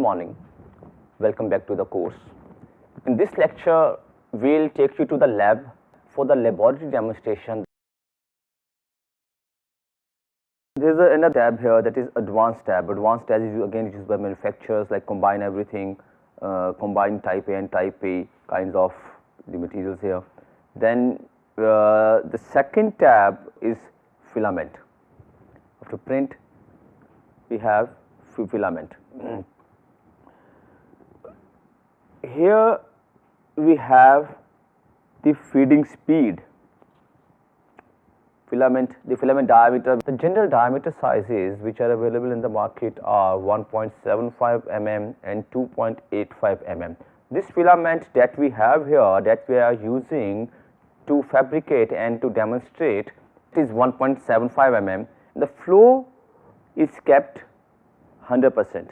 morning. Welcome back to the course. In this lecture, we'll take you to the lab for the laboratory demonstration. There is another tab here, that is advanced tab. Advanced tab is again used by manufacturers, like combine everything, combine type A and type A kinds of the materials here. Then the second tab is filament. After print, we have filament. Here we have the feeding speed. The filament diameter, the general diameter sizes which are available in the market are 1.75 mm and 2.85 mm. This filament that we have here, that we are using to fabricate and to demonstrate, is 1.75 mm. The flow is kept 100%.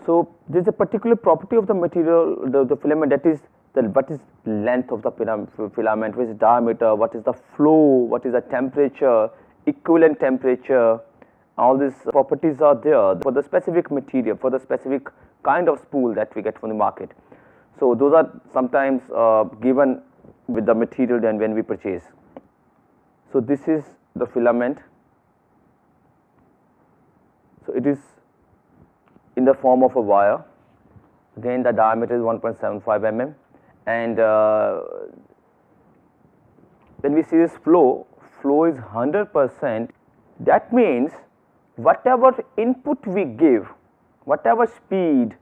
So there is a particular property of the material, the filament, that is what is length of the filament, what is diameter, what is the flow, what is the temperature, equivalent temperature. All these properties are there for the specific material, for the specific kind of spool that we get from the market. So those are sometimes given with the material then when we purchase. So this is the filament. So it is in the form of a wire. Again, the diameter is 1.75 mm. And when we see this flow is 100%. That means whatever input we give, whatever speed,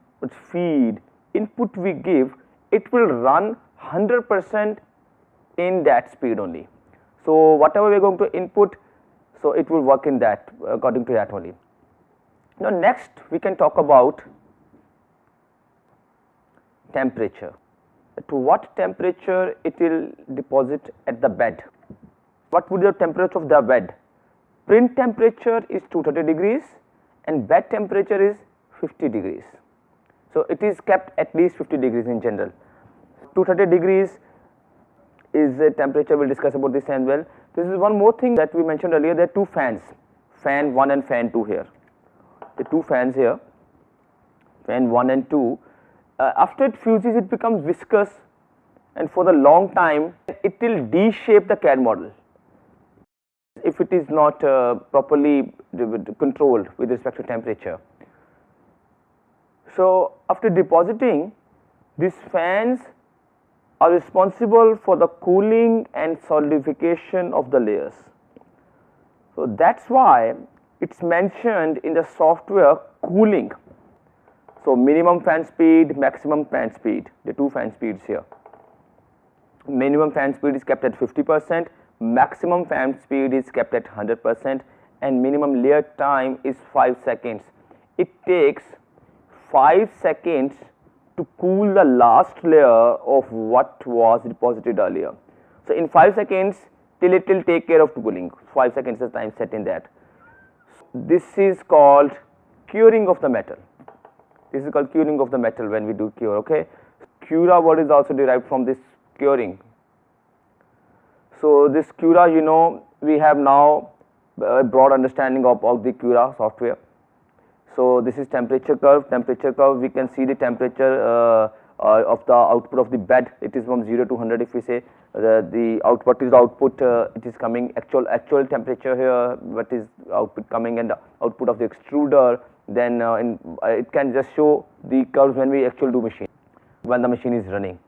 feed, input we give, it will run 100% in that speed only. So whatever we are going to input, so it will work in that, according to that only. Now next we can talk about temperature. To what temperature it will deposit at the bed. What would be the temperature of the bed? Print temperature is 230 degrees and bed temperature is 50 degrees. So it is kept at least 50 degrees in general. 230 degrees is a temperature, we will discuss about this as well. This is one more thing that we mentioned earlier, there are two fans, fan 1 and fan 2 here. The two fans here, fan 1 and 2. After it fuses, it becomes viscous, and for the long time it will de-shape the CAD model if it is not properly controlled with respect to temperature. So after depositing, these fans are responsible for the cooling and solidification of the layers. So that's why it's mentioned in the software cooling. So minimum fan speed, maximum fan speed, the two fan speeds here. Minimum fan speed is kept at 50%, maximum fan speed is kept at 100%, and minimum layer time is 5 seconds. It takes 5 seconds to cool the last layer of what was deposited earlier. So in 5 seconds, till it will take care of cooling. 5 seconds is time set in that. This is called curing of the metal. This is called curing of the metal when we do cure. Okay, cura word is also derived from this curing. So this cura, you know, we have now a broad understanding of the cura software. So this is temperature curve. Temperature curve, we can see the temperature of the output of the bed. It is from 0 to 100. If we say the output is the output, it is coming actual temperature here. What is output coming, and the output of the extruder. Then it can just show the curves when we actually do machine, when the machine is running.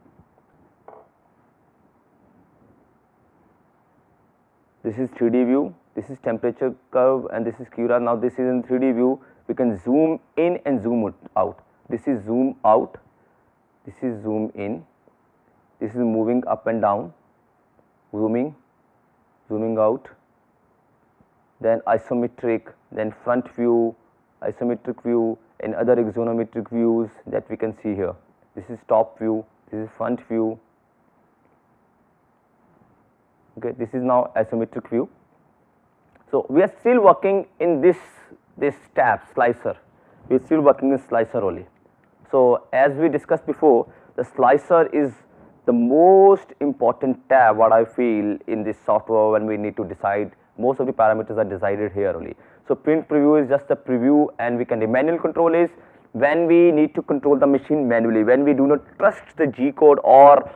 This is 3D view, this is temperature curve, and this is cura. Now this is in 3D view. We can zoom in and zoom out. This is zoom out, this is zoom in, this is moving up and down, zooming out, then isometric, then front view, isometric view, and other axonometric views that we can see here. This is top view, this is front view. Okay, this is now isometric view. So we are still working in this tab slicer. We are still working in slicer only. So as we discussed before, the slicer is the most important tab, what I feel, in this software when we need to decide. Most of the parameters are decided here only. So print preview is just a preview, and we can, the manual control is when we need to control the machine manually, when we do not trust the G code, or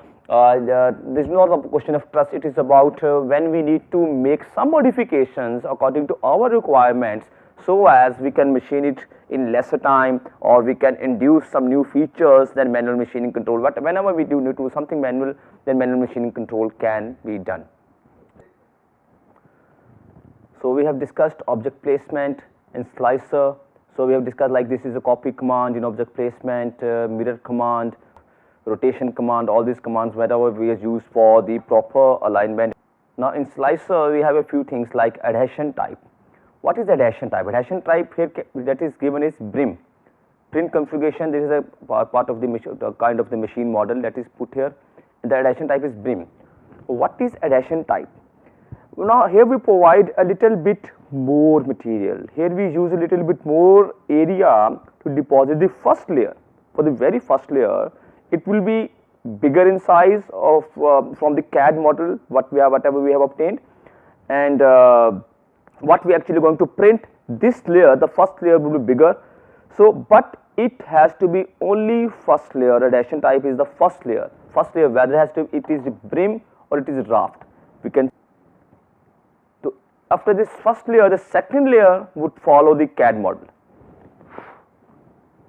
this is not a question of trust, it is about when we need to make some modifications according to our requirements, so as we can machine it in lesser time, or we can induce some new features than manual machining control. But whenever we do need to do something manual, then manual machining control can be done. So we have discussed object placement in slicer. So we have discussed, like, this is a copy command in object placement, mirror command, rotation command, all these commands whatever we have used for the proper alignment. Now in slicer we have a few things like adhesion type. What is adhesion type? Adhesion type here that is given is BRIM. Print configuration, this is a part of the kind of the machine model that is put here. The adhesion type is BRIM. What is adhesion type? Now here we provide a little bit more material. Here we use a little bit more area to deposit the first layer. For the very first layer, it will be bigger in size of from the CAD model whatever we have obtained, and what we actually going to print, this layer, the first layer will be bigger. So but it has to be only first layer. Adhesion type is the first layer. First layer, whether it is BRIM or it is raft. We can, so after this first layer, the second layer would follow the CAD model.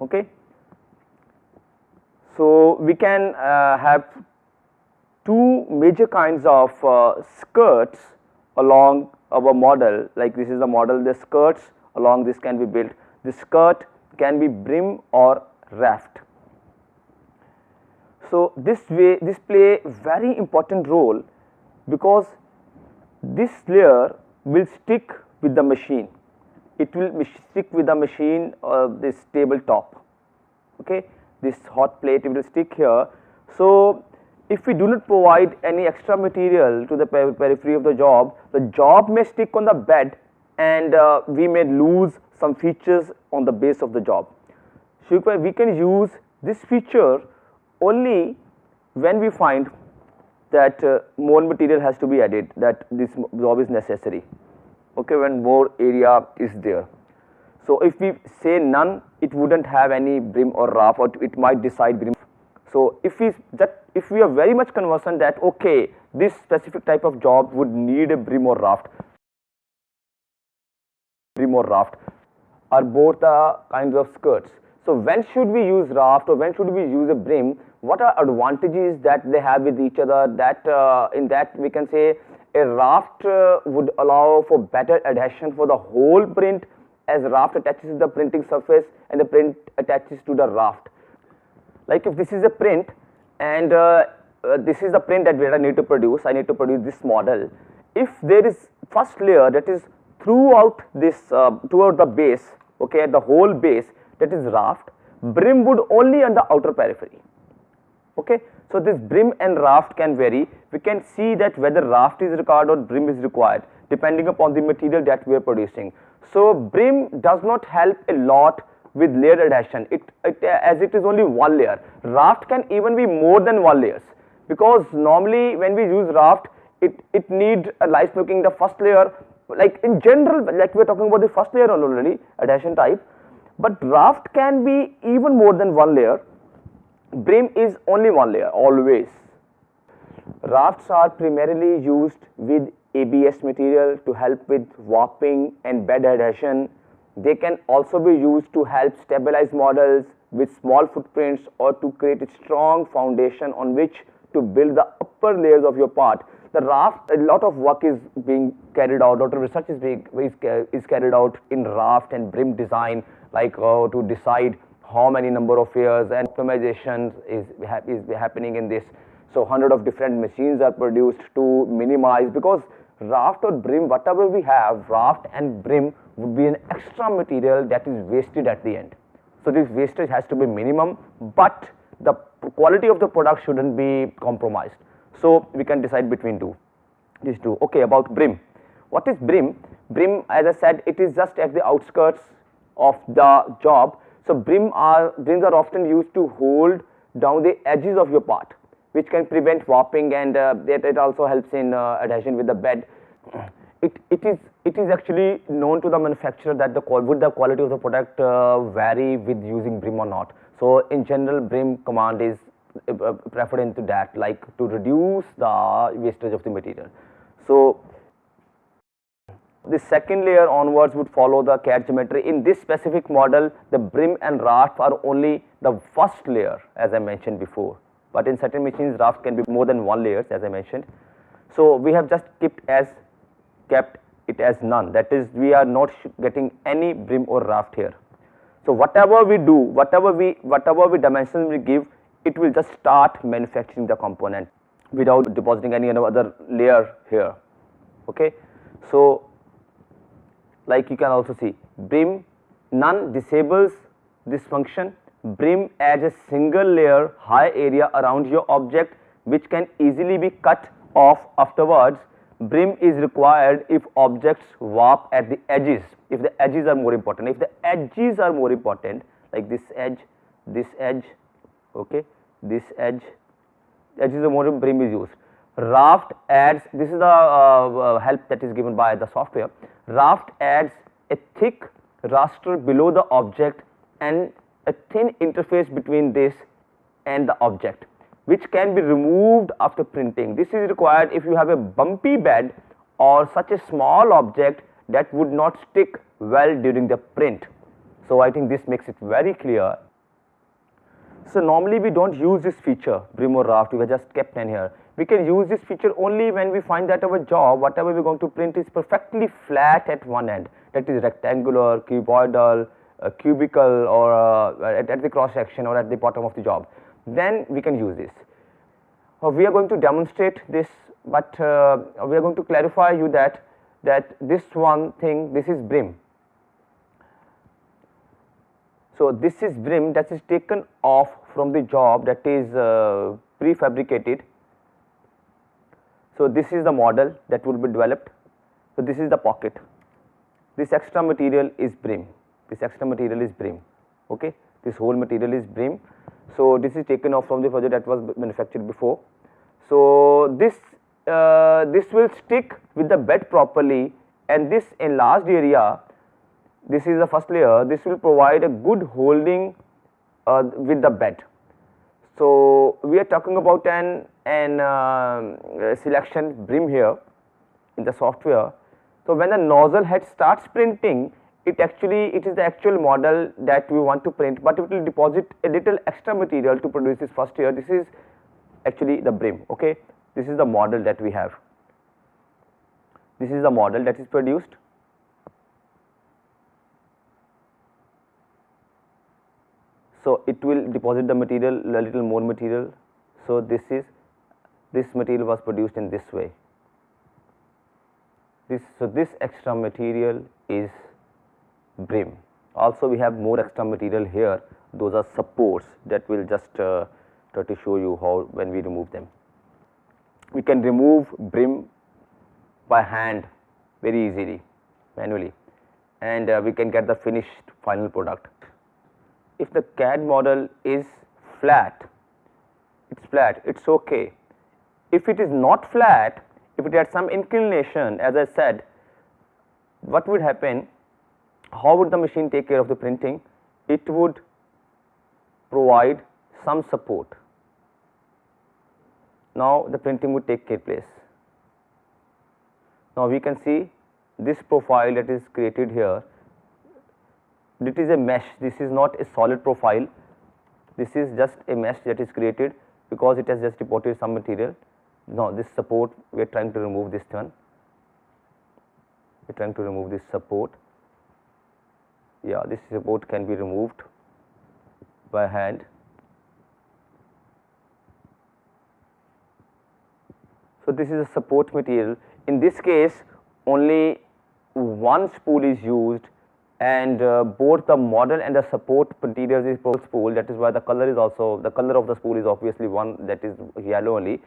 Okay. So we can have two major kinds of skirts along our model. Like, this is the model, the skirts along this can be built. The skirt can be BRIM or raft. So this play very important role, because this layer will stick with the machine. It will stick with the machine, this tabletop. Okay. This hot plate will stick here. So if we do not provide any extra material to the periphery of the job may stick on the bed, and we may lose some features on the base of the job. So we can use this feature only when we find that more material has to be added, that this job is necessary. Okay, when more area is there. So if we say none, it wouldn't have any BRIM or raft, or it might decide BRIM. So if we are very much conversant that okay, this specific type of job would need a BRIM or raft, are both the kinds of skirts. So when should we use raft, or when should we use a BRIM? What are advantages that they have with each other? That in that we can say a raft would allow for better adhesion for the whole print, as raft attaches to the printing surface and the print attaches to the raft. Like, if this is a print and this is the print that I need to produce, I need to produce this model. If there is first layer that is throughout this throughout the base, okay, at the whole base, that is raft, BRIM would only on the outer periphery. Okay, so this BRIM and raft can vary. We can see that whether raft is required or BRIM is required depending upon the material that we are producing. So BRIM does not help a lot with layer adhesion, as it is only one layer. Raft can even be more than one layers, because normally when we use raft, it need light looking the first layer, like in general, like we are talking about the first layer already, adhesion type, but raft can be even more than one layer. BRIM is only one layer always. Rafts are primarily used with ABS material to help with warping and bed adhesion. They can also be used to help stabilize models with small footprints, or to create a strong foundation on which to build the upper layers of your part. The raft, a lot of work is being carried out, a lot of research is carried out in raft and BRIM design, like to decide how many number of layers, and optimization is happening in this. So 100 of different machines are produced to minimize, because raft or BRIM, whatever we have, raft and BRIM would be an extra material that is wasted at the end. So this wastage has to be minimum, but the quality of the product shouldn't be compromised. So we can decide between these two. Okay, about BRIM. What is BRIM? BRIM, as I said, it is just at the outskirts of the job. So BRIMs are often used to hold down the edges of your part, which can prevent warping, and it also helps in adhesion with the bed. it is actually known to the manufacturer that would the quality of the product vary with using brim or not. So in general, brim command is preferred into that, like to reduce the wastage of the material. So the second layer onwards would follow the CAD geometry. In this specific model, the brim and raft are only the first layer, as I mentioned before, but in certain machines raft can be more than one layers, as I mentioned. So we have just kept it as none, that is we are not getting any brim or raft here. So whatever we do, whatever dimensions we give, it will just start manufacturing the component without depositing any other layer here. Okay. So like you can also see, brim none disables this function. Brim adds a single layer high area around your object which can easily be cut off afterwards. Brim is required if objects warp at the edges, if the edges are more important. If the edges are more important, like this edge, okay, this edges are more, brim is used. Raft adds, this is the help that is given by the software. Raft adds a thick raster below the object and a thin interface between this and the object, which can be removed after printing. This is required if you have a bumpy bed or such a small object that would not stick well during the print. So I think this makes it very clear. So normally we don't use this feature, brim or raft, we have just kept in here. We can use this feature only when we find that our job, whatever we are going to print, is perfectly flat at one end, that is rectangular, cuboidal, cubical, or at the cross section or at the bottom of the job. Then we can use this. We are going to demonstrate this, but we are going to clarify you that this one thing, this is brim. So this is brim that is taken off from the job, that is prefabricated. So this is the model that will be developed. So this is the pocket. This extra material is brim. This extra material is brim. Okay. This whole material is brim. So this is taken off from the project that was manufactured before. So this will stick with the bed properly, and this enlarged area, this is the first layer, this will provide a good holding with the bed. So we are talking about an selection brim here in the software. So when the nozzle head starts printing, it is the actual model that we want to print, but it will deposit a little extra material to produce this first layer. This is actually the brim. Okay, this is the model that we have. This is the model that is produced. So it will deposit the material, a little more material. So this material was produced in this way. So this extra material is brim. Also we have more extra material here, those are supports that will just try to show you how when we remove them. We can remove brim by hand very easily, manually, and we can get the finished final product. If the CAD model is flat, it's okay. If it is not flat, if it had some inclination, as I said, what would happen? How would the machine take care of the printing? It would provide some support. Now the printing would take place. Now we can see this profile that is created here. It is a mesh, this is not a solid profile, this is just a mesh that is created because it has just deposited some material. Now this support, we are trying to remove this one, we are trying to remove this support. Yeah, this support can be removed by hand. So this is a support material. In this case, only one spool is used, and both the model and the support materials is spool. That is why the color is also, the color of the spool is obviously one that is yellow only.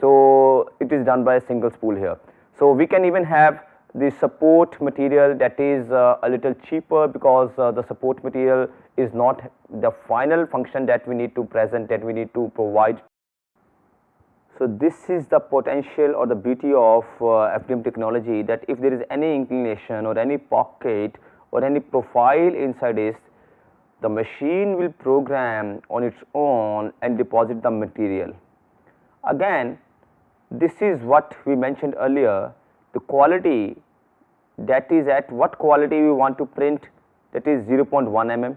So it is done by a single spool here. So we can even have the support material that is a little cheaper, because the support material is not the final function that we need to present, that we need to provide. So this is the potential or the beauty of FDM technology, that if there is any inclination or any pocket or any profile inside it, the machine will program on its own and deposit the material. Again, this is what we mentioned earlier, the quality, that is at what quality we want to print, that is 0.1 mm,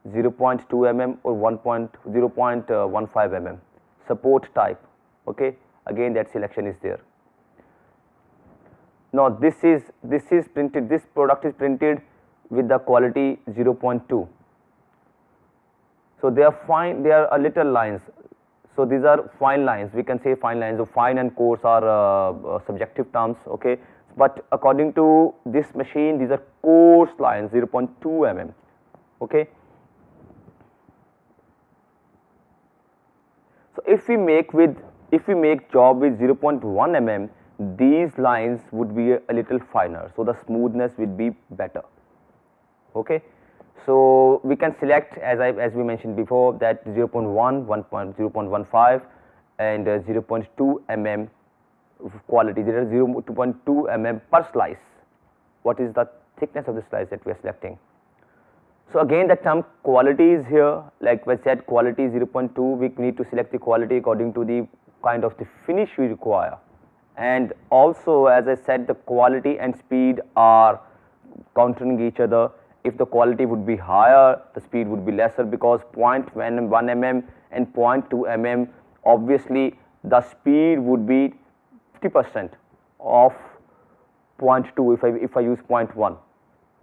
0.2 mm or 0.15 mm support type. Okay, again that selection is there. Now this is printed, this product is printed with the quality 0.2. So they are fine, they are a little lines. So these are fine lines, we can say fine lines. So fine and coarse are subjective terms, okay, but according to this machine these are coarse lines, 0.2 mm, okay. So if we make job with 0.1 mm, these lines would be a little finer, so the smoothness would be better, okay. So we can select, as we mentioned before, that 0.1, 0.15 and 0.2 mm quality. There are 0.2 mm per slice. What is the thickness of the slice that we are selecting? So again the term quality is here, like we said, quality is 0.2, we need to select the quality according to the kind of the finish we require. And also, as I said, the quality and speed are countering each other. If the quality would be higher, the speed would be lesser, because 0.1 mm and 0.2 mm, obviously the speed would be 50% of 0.2 if I use 0.1,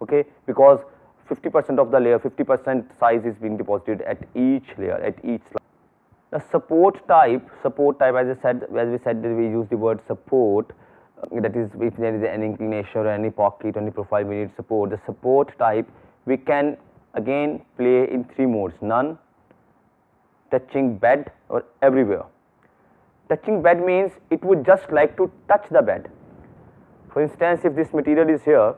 okay, because 50% of the layer, 50% size is being deposited at each layer, at each slide. The support type, as we said, we use the word support. That is, if there is any inclination or any pocket or any profile, we need support. The support type we can again play in 3 modes: none, touching bed, or everywhere. Touching bed means it would just like to touch the bed. For instance, if this material is here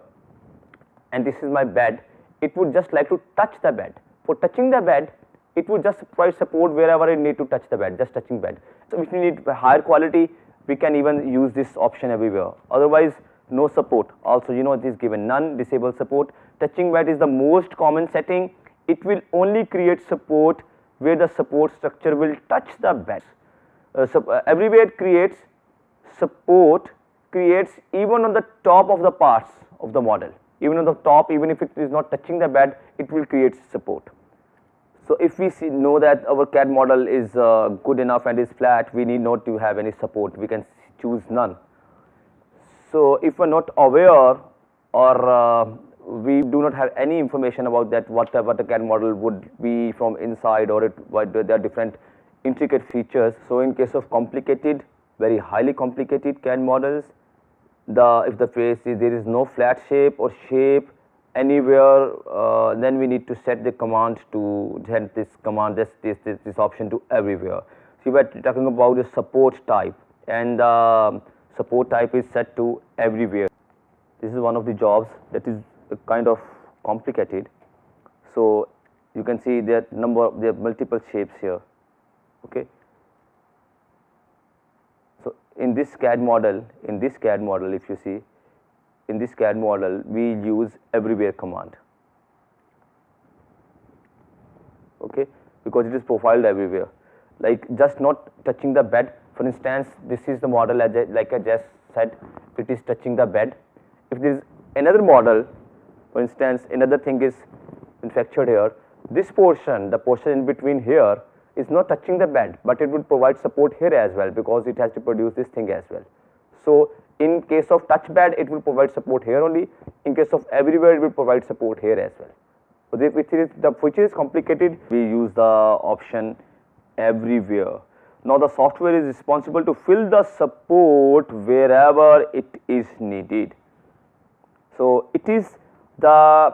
and this is my bed, it would just like to touch the bed. For touching the bed, it would just provide support wherever it need to touch the bed, just touching bed. So if we need higher quality, we can even use this option everywhere. Otherwise, no support. Also, it is given none, disable support. Touching bed is the most common setting. It will only create support where the support structure will touch the bed. Everywhere it creates support, creates even on the top of the parts of the model. Even on the top, even if it is not touching the bed, it will create support. So if we know that our CAD model is good enough and is flat, we need not to have any support, we can choose none. So if we are not aware, or we do not have any information about that, whatever the CAD model would be from inside, or there are different intricate features. So in case of complicated, very highly complicated CAD models, if the face is, there is no flat shape or shape anywhere, then we need to set the command to send this command, this option to everywhere. So we are talking about the support type, and support type is set to everywhere. This is one of the jobs that is kind of complicated. So you can see there are multiple shapes here, okay. So in this CAD model, if you see, in this CAD model, we use everywhere command, okay, because it is profiled everywhere, like just not touching the bed. For instance, this is the model, like I just said, it is touching the bed. If there is another model, for instance, another thing is manufactured here, this portion, the portion in between here, is not touching the bed, but it would provide support here as well, because it has to produce this thing as well. So in case of touch bed, it will provide support here only. In case of everywhere, it will provide support here as well. So the feature is complicated, we use the option everywhere. Now the software is responsible to fill the support wherever it is needed. So it is the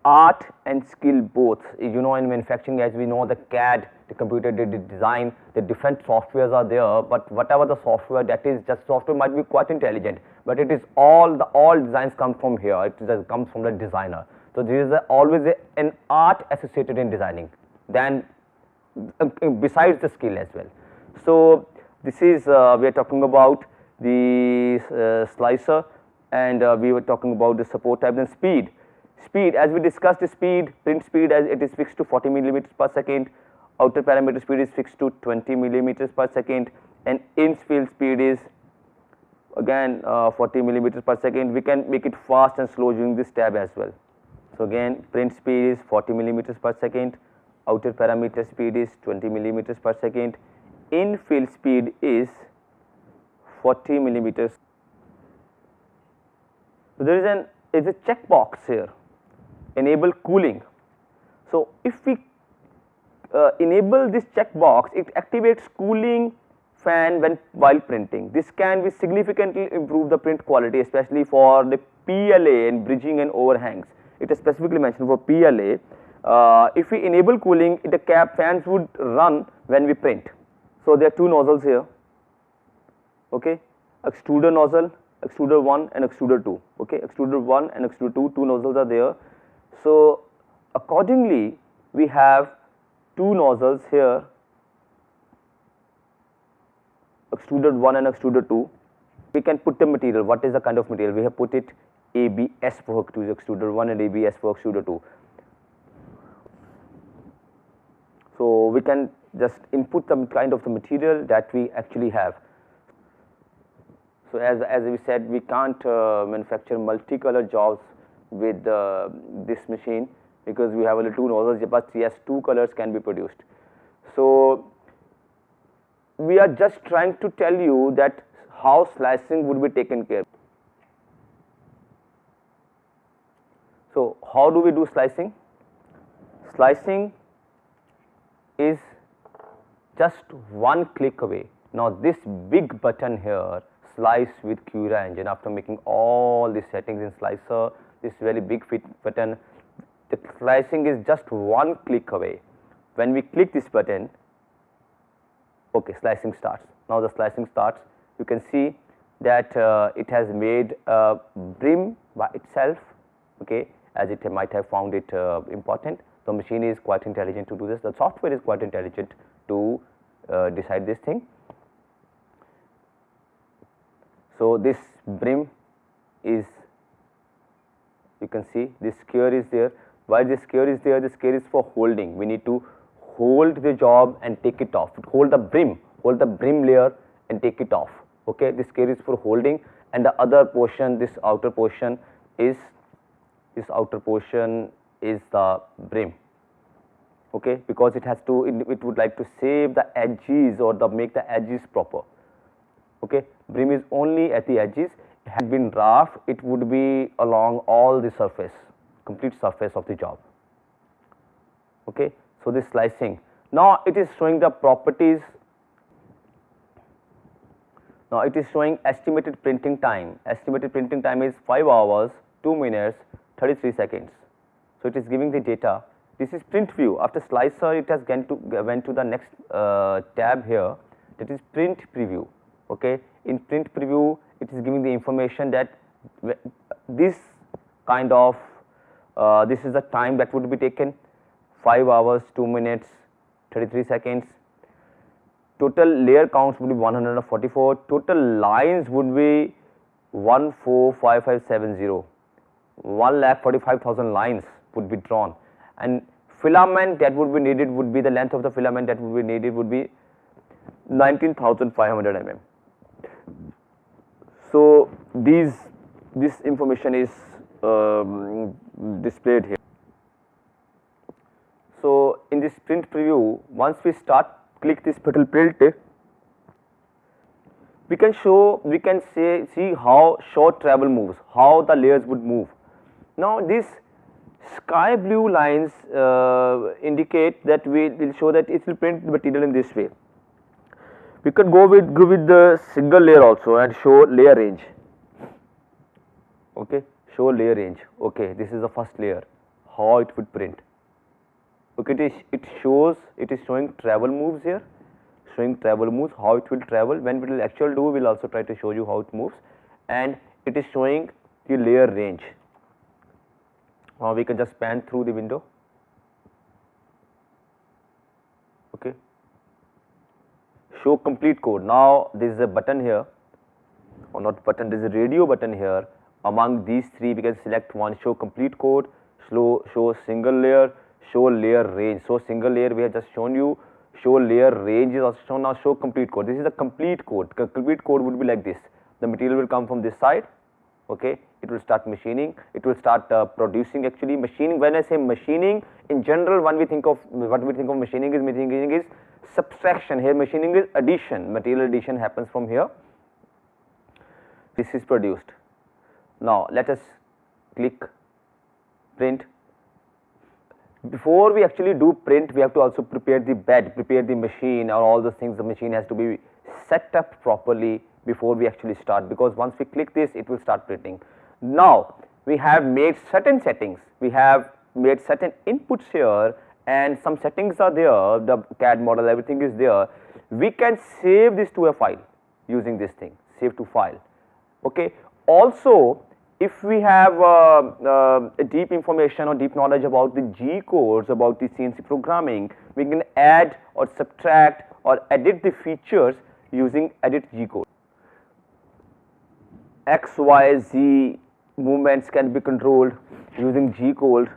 art and skill both. In manufacturing, as we know, the CAD, the computer aided design, the different softwares are there, but whatever the software, that is just software might be quite intelligent, but it is all designs come from here, it just comes from the designer. So there is always an art associated in designing, then besides the skill as well. So This is we are talking about the slicer, and we were talking about the support type. Then speed. Speed, as we discussed, the speed, print speed, as it is fixed to 40 millimeters per second. Outer parameter speed is fixed to 20 millimeters per second, and in field speed is again 40 millimeters per second. We can make it fast and slow using this tab as well. So again, print speed is 40 millimeters per second, outer parameter speed is 20 millimeters per second, in field speed is 40 millimeters. So there is a checkbox here, enable cooling. So if we enable this checkbox, it activates cooling fan while printing. This can be significantly improve the print quality, especially for the PLA and bridging and overhangs. It is specifically mentioned for PLA. If we enable cooling, the fans would run when we print. So there are two nozzles here. Okay, extruder nozzle, extruder 1 and extruder 2. Okay, extruder 1 and extruder 2, two nozzles are there. So accordingly, we have two nozzles here, extruded 1 and extruded 2. We can put the material. What is the kind of material? We have put it ABS for extruded 1 and ABS for extruded 2. So we can just input the kind of the material that we actually have. So as we said, we can't manufacture multicolor jobs with this machine, because we have only two nozzles, but yes, two colors can be produced. So we are just trying to tell you that how slicing would be taken care. So how do we do slicing? Slicing is just one click away. Now this big button here, slice with Cura Engine, after making all the settings in slicer, this very big button, the slicing is just one click away. When we click this button, okay, slicing starts. Now the slicing starts. You can see that it has made a brim by itself, okay, as it might have found it important. The machine is quite intelligent to do this. The software is quite intelligent to decide this thing. So this brim is, you can see this skewer is there. Why this skewer is there? The skewer is for holding. We need to hold the job and take it off. Hold the brim layer and take it off. Okay, this skewer is for holding, and the other portion, this outer portion is the brim. Okay, because it has to, it would like to save the edges or make the edges proper. Okay, brim is only at the edges. Had been rough, it would be along all the surface, complete surface of the job. Okay, so this slicing. Now it is showing the properties. Now it is showing estimated printing time. Estimated printing time is 5 hours, 2 minutes, 33 seconds. So it is giving the data. This is print view. After slicer, it has went to the next tab here. That is print preview. Okay, in print preview, it is giving the information that this kind of this is the time that would be taken, 5 hours, 2 minutes, 33 seconds. Total layer counts would be 144. Total lines would be 145570. 1,45,000 lines would be drawn, and filament that would be needed would be, the length of the filament that would be needed would be 19,500 mm. So this information is displayed here. So in this print preview, once we click this button print, we can see how short travel moves, how the layers would move. Now these sky blue lines indicate that we will show that it will print the material in this way. We could go with the single layer also and show layer range. Okay, show layer range. Okay, this is the first layer, how it would print. Okay, it is showing travel moves here, showing travel moves, how it will travel. When it will actually do, we will also try to show you how it moves, and it is showing the layer range. Now we can just pan through the window. Okay, show complete code. Now there is a button here, or not button, there is a radio button here. Among these three we can select one, show complete code, show single layer, show layer range. So single layer we have just shown you, show layer range is also shown. Now show complete code. This is the complete code. Complete code would be like this. The material will come from this side, okay, it will start machining, it will start producing. Actually machining, when I say machining, in general when we think of machining is subtraction. Here machining is addition, material addition happens from here. This is produced. Now let us click print. Before we actually do print, we have to also prepare the bed, prepare the machine, or all those things. The machine has to be set up properly before we actually start, because once we click this it will start printing. Now we have made certain settings, we have made certain inputs here, and some settings are there, the CAD model, everything is there. We can save this to a file using this thing, save to file, okay. Also if we have deep information or deep knowledge about the G codes, about the CNC programming, we can add or subtract or edit the features using edit G code. X, Y, Z movements can be controlled using G code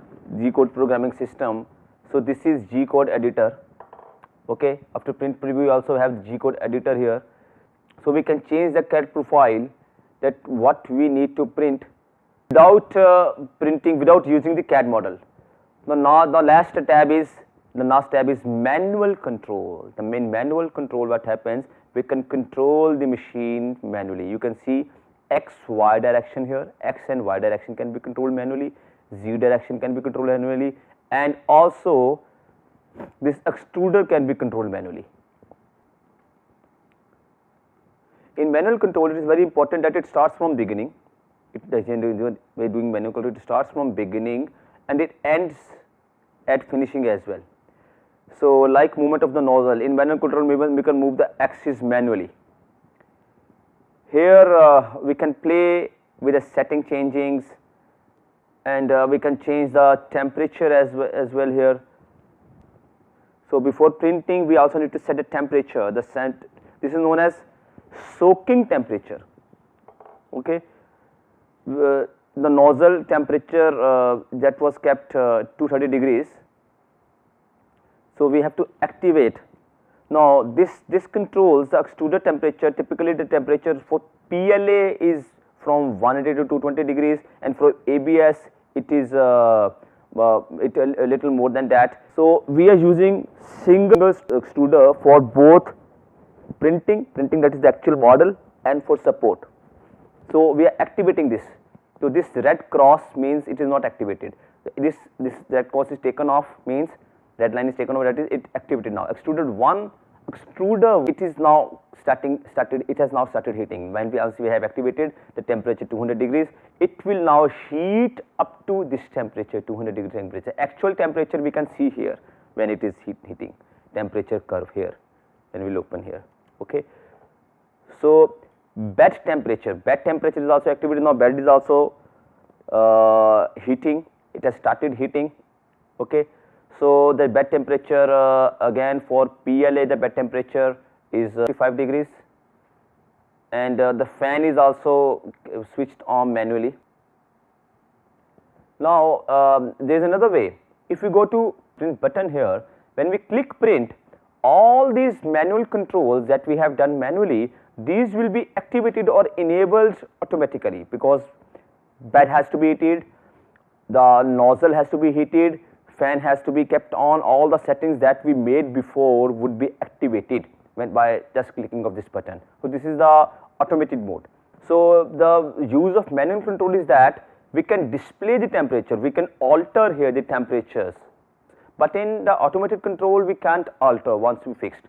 programming system. So this is G code editor, okay. After print preview we also have G code editor here. So we can change the CAD profile, that what we need to print without printing, without using the CAD model. The last tab is manual control. The main manual control, what happens, we can control the machine manually. You can see X, Y direction here, X and Y direction can be controlled manually, Z direction can be controlled manually, and also this extruder can be controlled manually. In manual control it is very important that it starts from beginning. We are doing manual control, it starts from beginning and it ends at finishing as well. So like movement of the nozzle, in manual control we can move the axis manually. Here we can play with the setting changings, and we can change the temperature as well here. So before printing we also need to set a temperature. This is known as soaking temperature, okay. The nozzle temperature that was kept 230 degrees. So we have to activate. Now this controls the extruder temperature. Typically the temperature for PLA is from 180 to 220 degrees, and for ABS it is a little more than that. So we are using single extruder for both printing, that is the actual model, and for support. So we are activating this. So this red cross means it is not activated. This red cross is taken off, means red line is taken off, that is it activated now. Extruded 1, extruder, it is now it has now started heating. When we have activated the temperature 200 degrees, it will now heat up to this temperature, 200 degree temperature. Actual temperature we can see here when it is heating, temperature curve here, when we will open here, okay. So bed temperature is also activated now. Bed is also heating, it has started heating, okay. So the bed temperature again for PLA, the bed temperature is 55 degrees, and the fan is also switched on manually. Now there is another way. If we go to print button here, when we click print, all these manual controls that we have done manually, these will be activated or enabled automatically, because bed has to be heated, the nozzle has to be heated, fan has to be kept on. All the settings that we made before would be activated by just clicking of this button. So this is the automated mode. So the use of manual control is that we can display the temperature, we can alter here the temperatures, but in the automated control we can't alter once we fixed.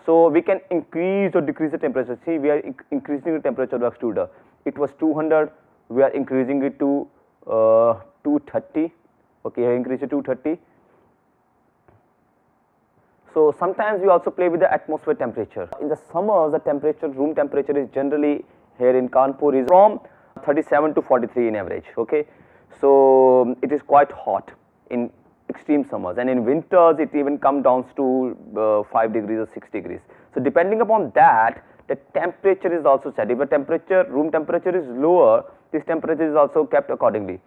So we can increase or decrease the temperature. See, we are increasing the temperature of the extruder. It was 200, we are increasing it to 230, okay, increase it to 230. So sometimes we also play with the atmosphere temperature. In the summer, the temperature, room temperature is generally here in Kanpur is from 37 to 43 in average, okay. So it is quite hot in extreme summers, and in winters it even comes down to 5 degrees or 6 degrees. So, depending upon that, the temperature is also set. If the temperature, room temperature is lower, this temperature is also kept accordingly.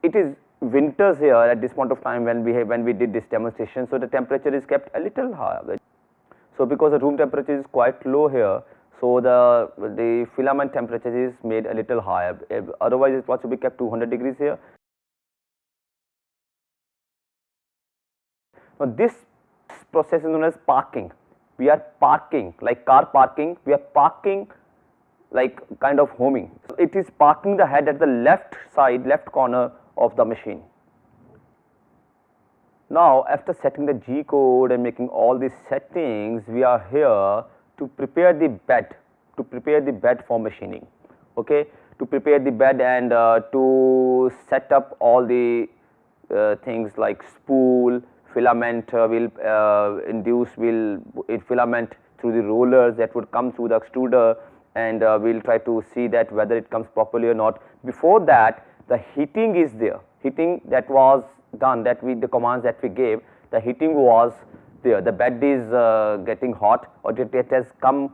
It is winters here at this point of time when we did this demonstration. So, the temperature is kept a little higher. So, because the room temperature is quite low here, so the filament temperature is made a little higher. Otherwise, it was to be kept 200 degrees here. Now, this process is known as parking. We are parking, like car parking, we are parking like kind of homing. So, it is parking the head at the left side, left corner of the machine. Now, after setting the G code and making all these settings, we are here to prepare the bed, for machining, okay, to prepare the bed and to set up all the things like spool, filament will filament through the rollers that would come through the extruder, and we will try to see that whether it comes properly or not. Before that, the heating is there, heating that was done, that the commands that we gave, the heating was there, the bed is getting hot, or it has come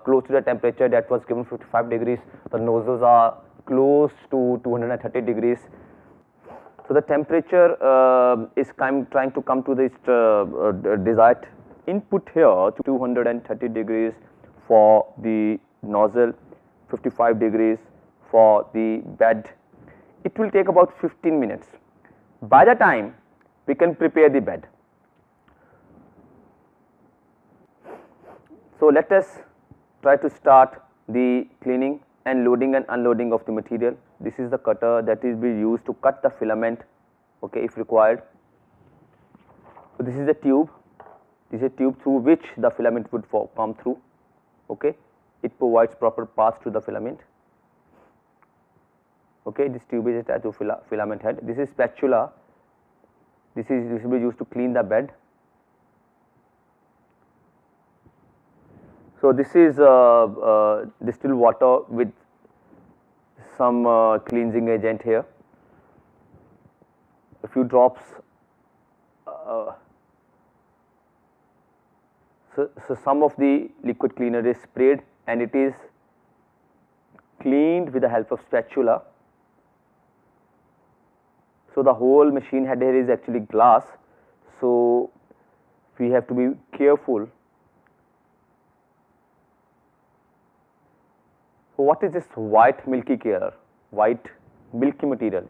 close to the temperature that was given 55 degrees, the nozzles are close to 230 degrees. So, the temperature is trying to come to this desired input here to 230 degrees for the nozzle, 55 degrees for the bed. It will take about 15 minutes. By the time we can prepare the bed. So, let us try to start the cleaning and loading and unloading of the material. This is the cutter that is being used to cut the filament, okay, if required. So, this is the tube, this is a tube through which the filament would come through, okay. It provides proper path to the filament, okay. This tube is attached to filament head. This is spatula, this will be used to clean the bed. So, this is distilled water with some cleansing agent here, a few drops. So, some of the liquid cleaner is sprayed and it is cleaned with the help of spatula. So, the whole machine head here is actually glass. So, we have to be careful. So, what is this white milky color, white milky material?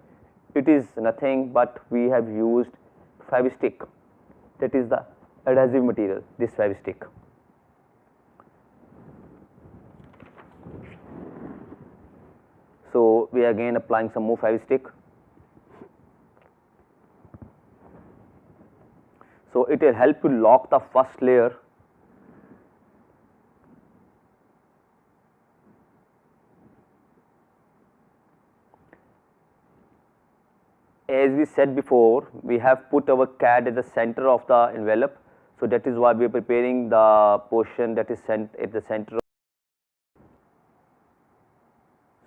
It is nothing but we have used Fevistick, that is the adhesive material, this Fevistick. So, we are again applying some more Fevistick. So, it will help to lock the first layer. As we said before, we have put our CAD at the center of the envelope. So, that is why we are preparing the portion that is at the center.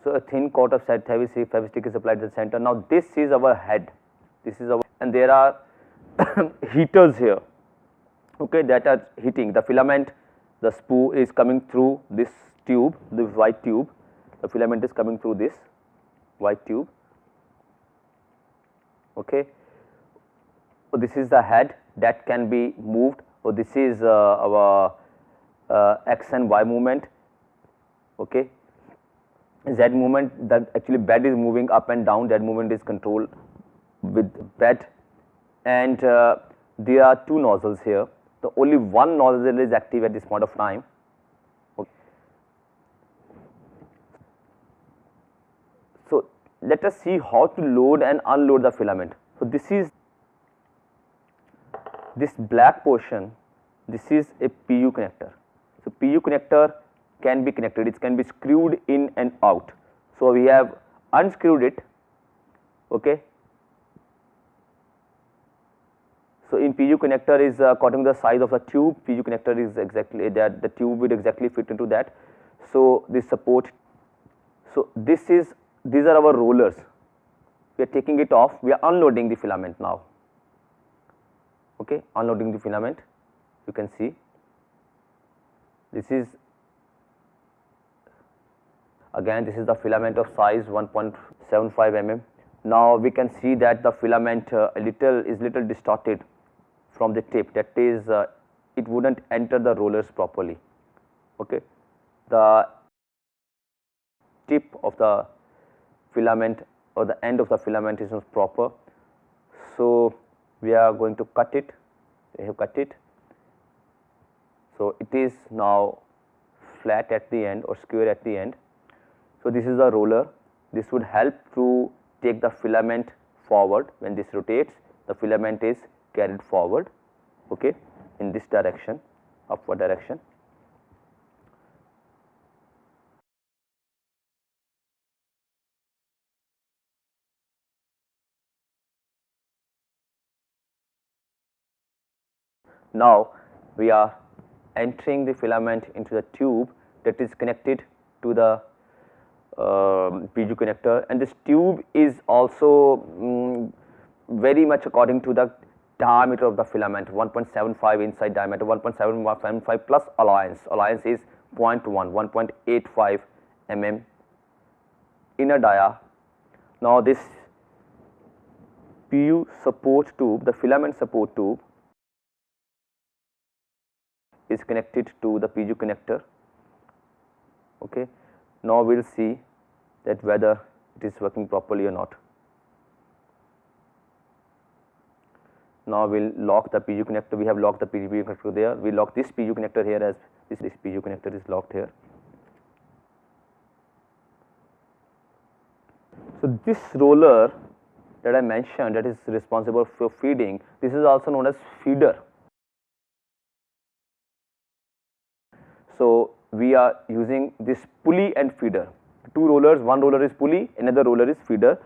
So, a thin coat of Fevistick is applied to the center. Now, this is our head, and there are heaters here, okay, that are heating the filament. The spool is coming through this tube, this white tube, the filament is coming through this white tube, okay. So, this is the head that can be moved. So, this is our X and Y movement, okay. Z movement, that actually bed is moving up and down, that movement is controlled with bed. And there are two nozzles here. The only one nozzle is active at this point of time. Okay. So, let us see how to load and unload the filament. So, this is this black portion, this is a PU connector. So, PU connector can be connected, it can be screwed in and out. So, we have unscrewed it, okay. So, in PU connector is according to the size of the tube, PU connector is exactly that, the tube would exactly fit into that. So, this support. So, these are our rollers, we are taking it off, we are unloading the filament now, okay, unloading the filament, you can see. This is again, this is the filament of size 1.75 mm. Now we can see that the filament is little distorted from the tip, that is it wouldn't enter the rollers properly. Okay, the tip of the filament or the end of the filament is not proper. So we are going to cut it. We have cut it. So it is now flat at the end or square at the end. So this is a roller. This would help to take the filament forward. When this rotates, the filament is carried forward, okay, in this direction, upward direction. Now we are entering the filament into the tube that is connected to the PU connector, and this tube is also very much according to the diameter of the filament, 1.75 inside diameter, 1.75 plus alliance. Alliance is 0.1, 1.85 mm inner dia. Now this PU support tube, the filament support tube, is connected to the PU connector. Okay. Now we will see that whether it is working properly or not. Now we will lock the PU connector. We have locked the PU connector there. We lock this PU connector here, as this PU connector is locked here. So this roller that I mentioned, that is responsible for feeding, this is also known as feeder. So we are using this pulley and feeder. Two rollers, one roller is pulley, another roller is feeder.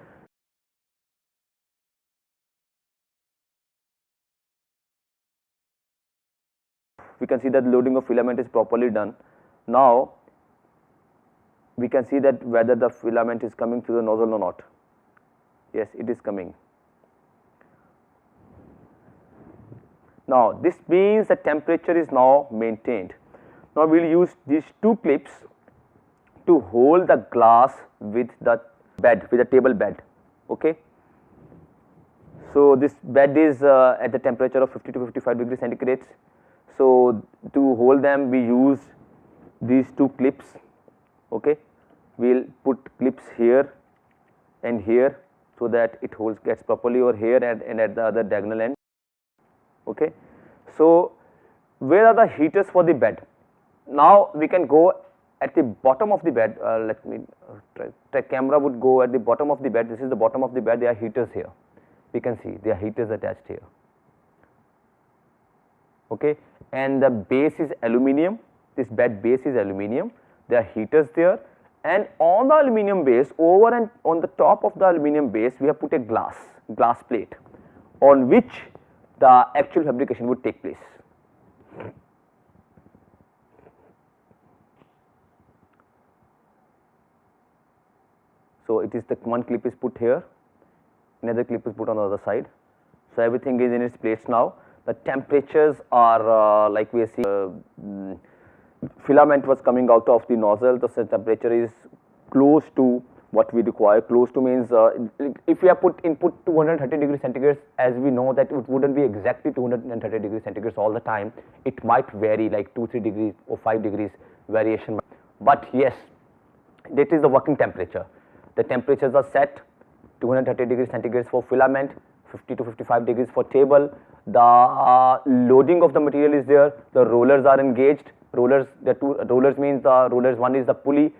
We can see that loading of filament is properly done. Now we can see that whether the filament is coming through the nozzle or not. Yes, it is coming. Now this means the temperature is now maintained. Now we will use these two clips to hold the glass with the bed, with the table bed. Okay. So this bed is at the temperature of 50 to 55 degrees centigrade. So to hold them, we use these two clips. Okay, we'll put clips here and here so that it holds, gets properly over here and at the other diagonal end. Okay, so where are the heaters for the bed? Now we can go at the bottom of the bed. Let me try. Camera would go at the bottom of the bed. This is the bottom of the bed. There are heaters here. We can see there are heaters attached here. Okay, and the base is aluminium. This bed base is aluminium. There are heaters there, and on the aluminium base, over and on the top of the aluminium base, we have put a glass plate on which the actual fabrication would take place. So it is the one clip is put here, another clip is put on the other side. So everything is in its place now. The temperatures are like we are seeing, filament was coming out of the nozzle. The temperature is close to what we require. Close to means if we have put input 230 degrees centigrade, as we know that it wouldn't be exactly 230 degrees centigrade all the time. It might vary like 2-3 degrees or 5 degrees variation. But yes, that is the working temperature. The temperatures are set 230 degrees centigrade for filament, 50 to 55 degrees for table. The loading of the material is there. The rollers are engaged. Rollers, the two rollers means the rollers, one is the pulley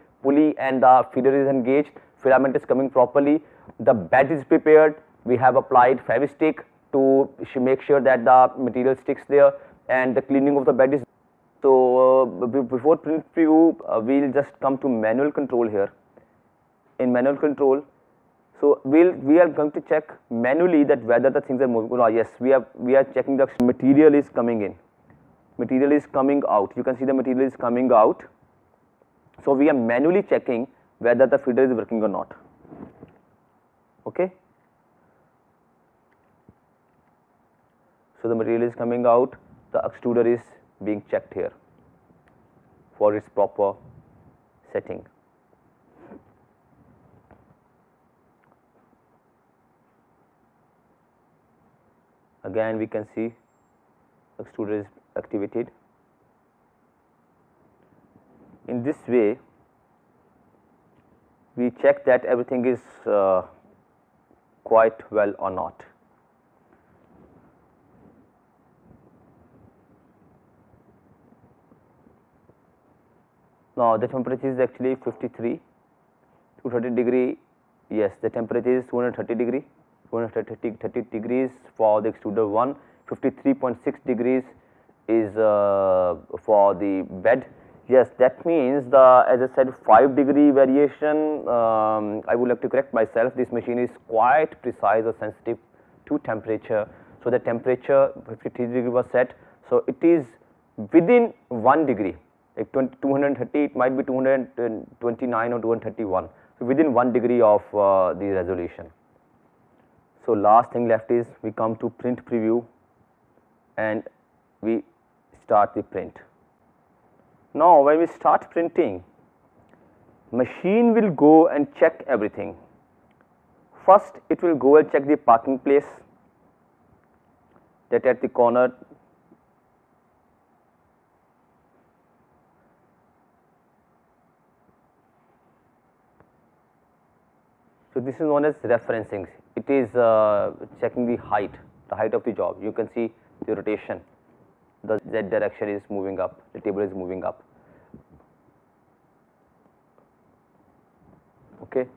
and the feeder is engaged. Filament is coming properly. The bed is prepared. We have applied Fevistick to make sure that the material sticks there, and the cleaning of the bed is. So before print preview, we'll just come to manual control here. In manual control, so we are going to check manually that whether the things are moving. Oh, yes, we are checking the material is coming in, material is coming out. You can see the material is coming out. So we are manually checking whether the feeder is working or not. Okay. So the material is coming out. The extruder is being checked here. for its proper setting. Again we can see extruder is activated. In this way we check that everything is quite well or not. Now the temperature is actually 53, 230 degree. Yes, the temperature is 230 degree, 230 degrees for the extruder 1, 53.6 degrees is for the bed. Yes, that means the, as I said, 5 degree variation. I would like to correct myself. This machine is quite precise or sensitive to temperature. So the temperature 53 degree was set. So it is within 1 degree. Like 230, it might be 229 or 231. So within 1 degree of the resolution. So last thing left is we come to print preview and we start the print. Now when we start printing, machine will go and check everything. First it will go and check the parking place, that at the corner so this is known as referencing. It is checking the height of the job. You can see the rotation, the Z direction is moving up, the table is moving up. Okay.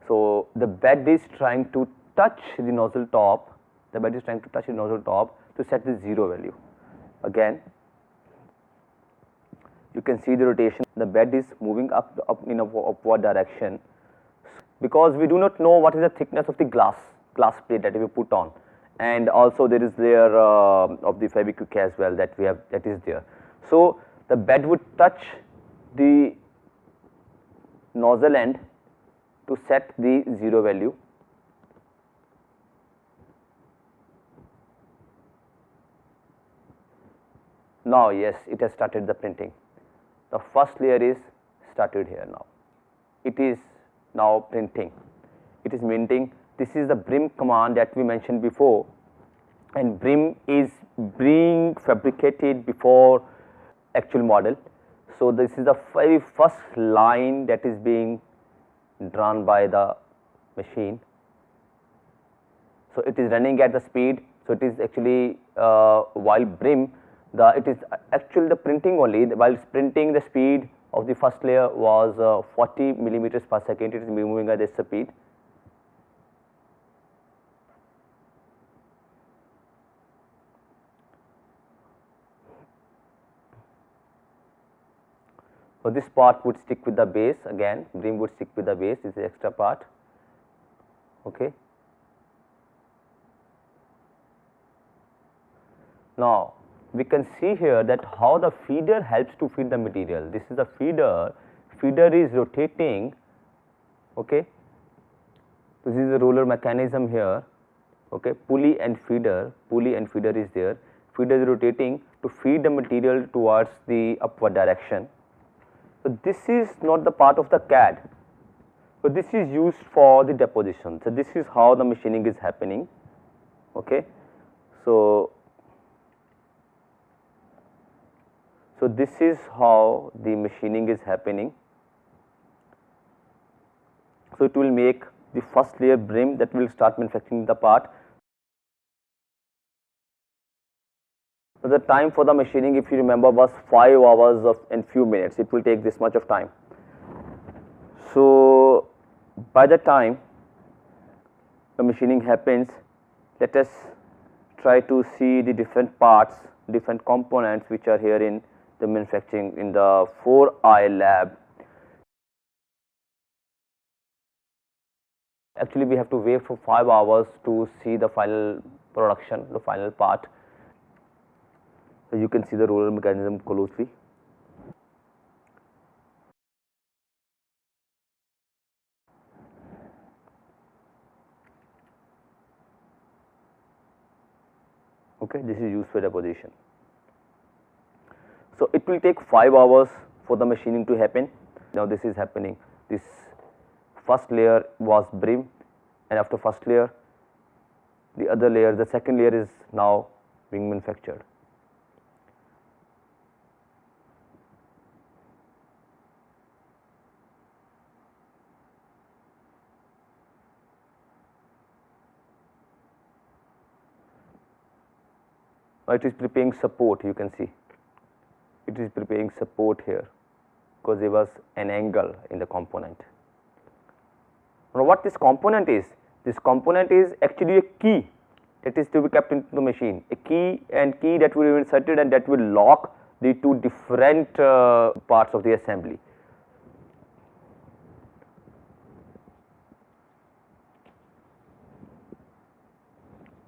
So the bed is trying to touch the nozzle top, to set the 0 value. Again you can see the rotation, the bed is moving up in an upward direction, because we do not know what is the thickness of the glass plate that we put on, and also there is layer of the Fevikwik as well that is there. So the bed would touch the nozzle end to set the 0 value. Now yes, it has started the printing. The first layer is started here now. It is now printing. It is minting. This is the brim command that we mentioned before, and brim is being fabricated before actual model. So this is the very first line that is being drawn by the machine. So it is running at the speed. So it is actually while brim, it is actually the printing only. While printing, the speed of the first layer was 40 millimeters per second. It is moving at this speed. So this part would stick with the base. Again, brim would stick with the base. This is the extra part. Okay. Now we can see here that how the feeder helps to feed the material. This is the feeder. Feeder is rotating. Okay. This is the roller mechanism here. Okay. Pulley and feeder is there. Feeder is rotating to feed the material towards the upward direction. So this is not the part of the CAD. So this is used for the deposition. So this is how the machining is happening. Okay. So this is how the machining is happening. So it will make the first layer brim that will start manufacturing the part. So the time for the machining, if you remember, was 5 hours and few minutes. It will take this much of time. So by the time the machining happens, let us try to see the different parts, different components which are here in the manufacturing in the 4i lab. Actually we have to wait for 5 hours to see the final production, the final part. So you can see the roller mechanism closely. Okay, this is used for deposition. will take 5 hours for the machining to happen. Now this is happening. This first layer was brim, and after first layer, the other layer, the second layer is now being manufactured. Now it is preparing support, you can see. It is preparing support here because there was an angle in the component. Now what this component is? This component is actually a key that is to be kept into the machine. A key that will be inserted and that will lock the two different parts of the assembly.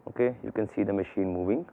Okay, you can see the machine moving.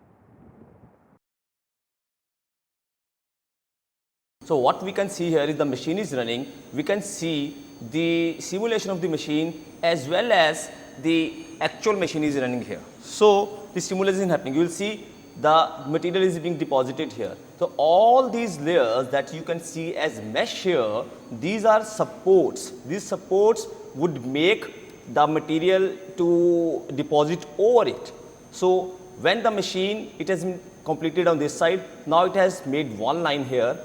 So what we can see here is the machine is running. We can see the simulation of the machine as well as the actual machine is running here. So the simulation is happening. You will see the material is being deposited here. So all these layers that you can see as mesh here, these are supports. These supports would make the material to deposit over it. So when the machine, it has been completed on this side, now it has made one line here.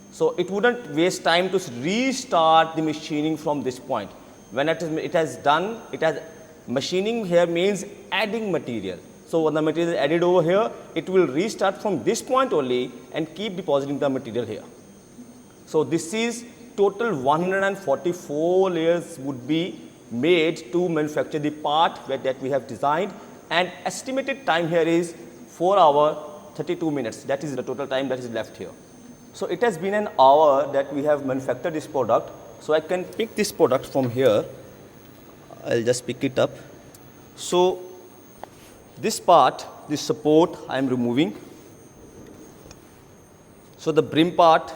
So it wouldn't waste time to restart the machining from this point. When it has done, machining here means adding material. So when the material is added over here, it will restart from this point only and keep depositing the material here. So this is total 144 layers would be made to manufacture the part that we have designed, and estimated time here is 4 hours 32 minutes. That is the total time that is left here. So it has been an hour that we have manufactured this product. So I can pick this product from here. I'll just pick it up. So this part, this support, I am removing. So the brim part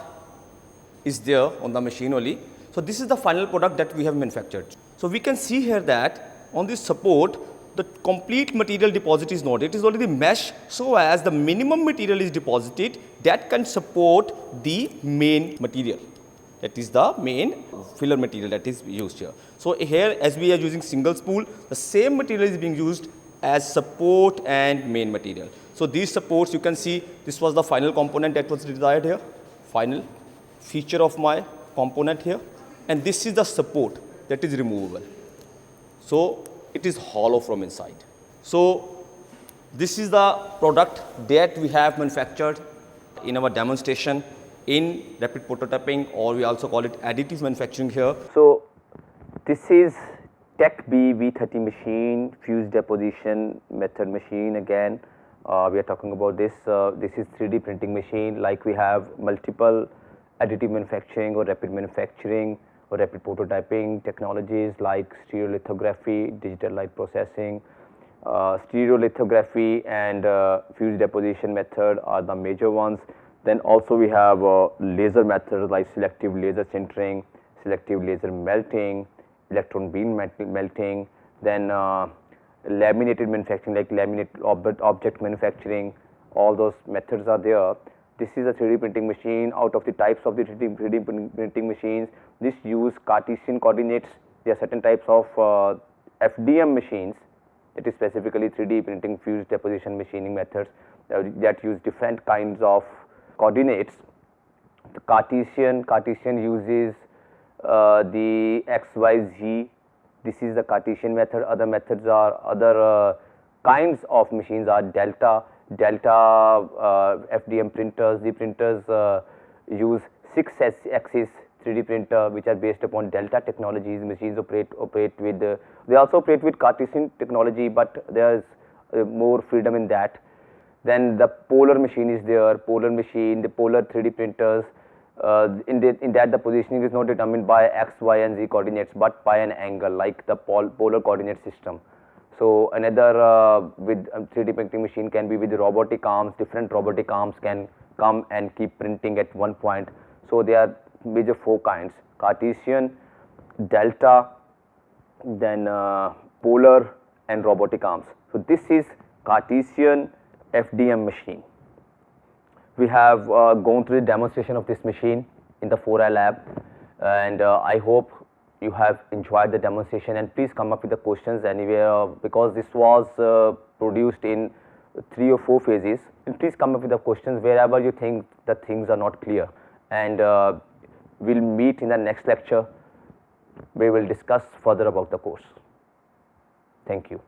is there on the machine only. So this is the final product that we have manufactured. So we can see here that on this support, the complete material deposit is not. It is only the mesh, so as the minimum material is deposited that can support the main material. That is the main filler material that is used here. So here, as we are using single spool, the same material is being used as support and main material. So these supports, you can see this was the final component that was desired here, final feature of my component here, and this is the support that is removable. So it is hollow from inside. So this is the product that we have manufactured in our demonstration in rapid prototyping, or we also call it additive manufacturing here. So this is Tech B V30 machine, fused deposition method machine. Again, we are talking about this. This is 3D printing machine. Like we have multiple additive manufacturing or rapid manufacturing or rapid prototyping technologies like stereolithography, digital light processing. Stereolithography and fused deposition method are the major ones. Then also we have laser methods like selective laser sintering, selective laser melting, electron beam melting, then laminated manufacturing like laminated object manufacturing. All those methods are there. This is a 3D printing machine. Out of the types of the 3D printing machines, this use Cartesian coordinates. There are certain types of FDM machines, that is specifically 3D printing fused deposition machining methods that use different kinds of coordinates. The Cartesian uses the x, y, z. This is the Cartesian method. Other methods are other kinds of machines are delta FDM printers. The printers use 6-axis 3D printer, which are based upon delta technologies. Machines operate with they also operate with Cartesian technology, but there is more freedom in that. Then the polar machine is there. Polar machine, the polar 3D printers. In that the positioning is not determined by x, y, and z coordinates, but by an angle, like the polar coordinate system. So another with 3D printing machine can be with the robotic arms. Different robotic arms can come and keep printing at one point. So there are major 4 kinds: Cartesian, delta, then polar, and robotic arms. So this is Cartesian FDM machine. we have gone through the demonstration of this machine in the 4i lab, and I hope you have enjoyed the demonstration, and please come up with the questions anywhere, because this was produced in 3 or 4 phases, and please come up with the questions wherever you think the things are not clear, and we'll meet in the next lecture. We will discuss further about the course. Thank you.